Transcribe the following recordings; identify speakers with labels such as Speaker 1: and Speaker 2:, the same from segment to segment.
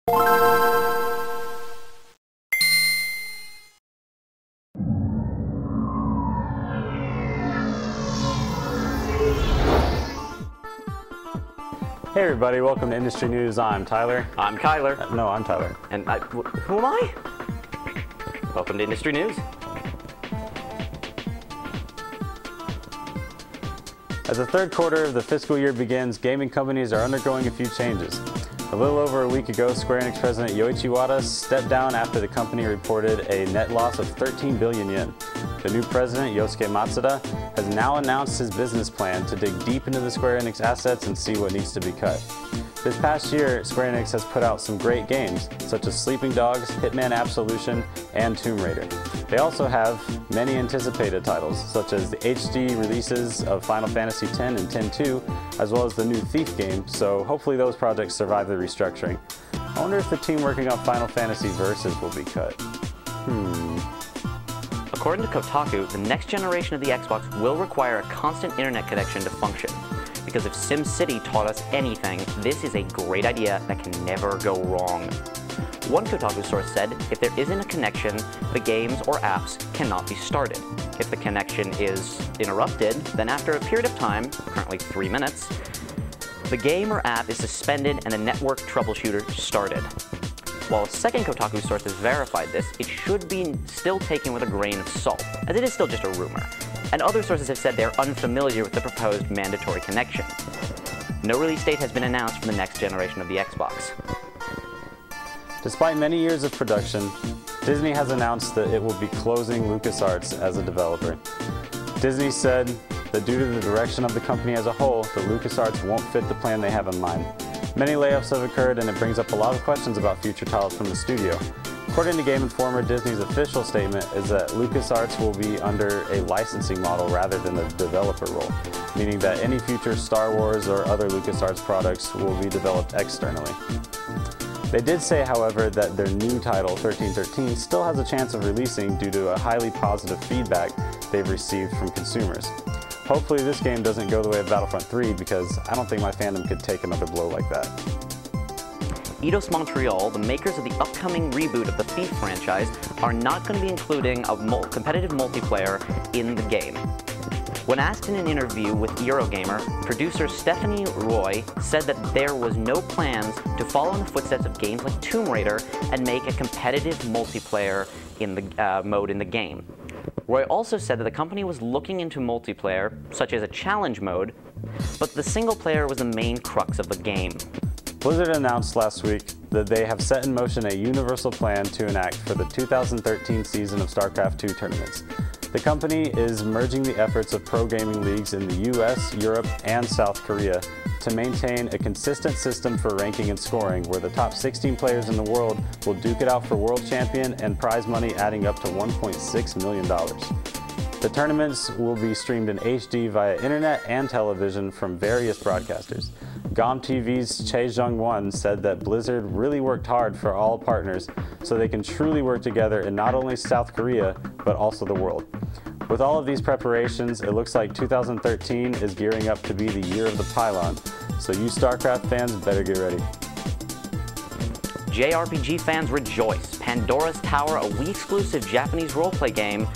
Speaker 1: Hey everybody, welcome to Industry News. I'm Tyler.
Speaker 2: I'm Kyler.
Speaker 1: No, I'm Tyler.
Speaker 2: And who am I? Welcome to Industry News.
Speaker 1: As the third quarter of the fiscal year begins, gaming companies are undergoing a few changes. A little over a week ago, Square Enix President Yoichi Wada stepped down after the company reported a net loss of 13 billion yen. The new president, Yosuke Matsuda, has now announced his business plan to dig deep into the Square Enix assets and see what needs to be cut. This past year, Square Enix has put out some great games, such as Sleeping Dogs, Hitman Absolution, and Tomb Raider. They also have many anticipated titles, such as the HD releases of Final Fantasy X and X-2, as well as the new Thief game, so hopefully those projects survive the restructuring. I wonder if the team working on Final Fantasy Versus will be cut.
Speaker 2: According to Kotaku, the next generation of the Xbox will require a constant internet connection to function. Because if SimCity taught us anything, this is a great idea that can never go wrong. One Kotaku source said, if there isn't a connection, the games or apps cannot be started. If the connection is interrupted, then after a period of time, currently 3 minutes, the game or app is suspended and the network troubleshooter started. While a second Kotaku source has verified this, it should be still taken with a grain of salt, as it is still just a rumor. And other sources have said they are unfamiliar with the proposed mandatory connection. No release date has been announced for the next generation of the Xbox.
Speaker 1: Despite many years of production, Disney has announced that it will be closing LucasArts as a developer. Disney said that due to the direction of the company as a whole, that LucasArts won't fit the plan they have in mind. Many layoffs have occurred, and it brings up a lot of questions about future titles from the studio. According to Game Informer, Disney's official statement is that LucasArts will be under a licensing model rather than a developer role, meaning that any future Star Wars or other LucasArts products will be developed externally. They did say, however, that their new title, 1313, still has a chance of releasing due to a highly positive feedback they've received from consumers. Hopefully this game doesn't go the way of Battlefront 3, because I don't think my fandom could take another blow like that.
Speaker 2: Eidos Montreal, the makers of the upcoming reboot of the Thief franchise, are not going to be including a competitive multiplayer in the game. When asked in an interview with Eurogamer, producer Stephanie Roy said that there was no plans to follow in the footsteps of games like Tomb Raider and make a competitive multiplayer in the mode in the game. Roy also said that the company was looking into multiplayer, such as a challenge mode, but the single player was the main crux of the game.
Speaker 1: Blizzard announced last week that they have set in motion a universal plan to enact for the 2013 season of StarCraft II tournaments. The company is merging the efforts of pro gaming leagues in the US, Europe, and South Korea to maintain a consistent system for ranking and scoring, where the top 16 players in the world will duke it out for world champion and prize money adding up to $1.6 million. The tournaments will be streamed in HD via internet and television from various broadcasters. GOM TV's Chae Jung-won said that Blizzard really worked hard for all partners so they can truly work together in not only South Korea, but also the world. With all of these preparations, it looks like 2013 is gearing up to be the year of the pylon, so you StarCraft fans better get ready.
Speaker 2: JRPG fans rejoice! Pandora's Tower, a Wii-exclusive Japanese roleplay game,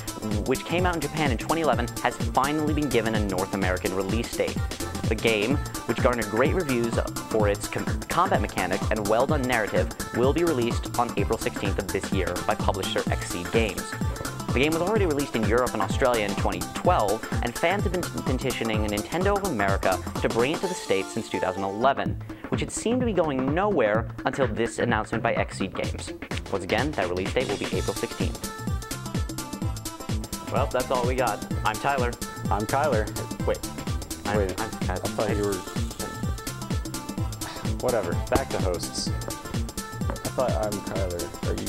Speaker 2: which came out in Japan in 2011, has finally been given a North American release date. The game, which garnered great reviews for its combat mechanics and well-done narrative, will be released on April 16th of this year by publisher Xseed Games. The game was already released in Europe and Australia in 2012, and fans have been petitioning Nintendo of America to bring it to the States since 2011, which had seemed to be going nowhere until this announcement by Xseed Games. Once again, that release date will be April 16th. Well, that's all we got. I'm Tyler.
Speaker 1: I'm Kyler.
Speaker 2: Wait.
Speaker 1: I thought you were... Whatever. Back to hosts. I thought I'm Kyler. Are you...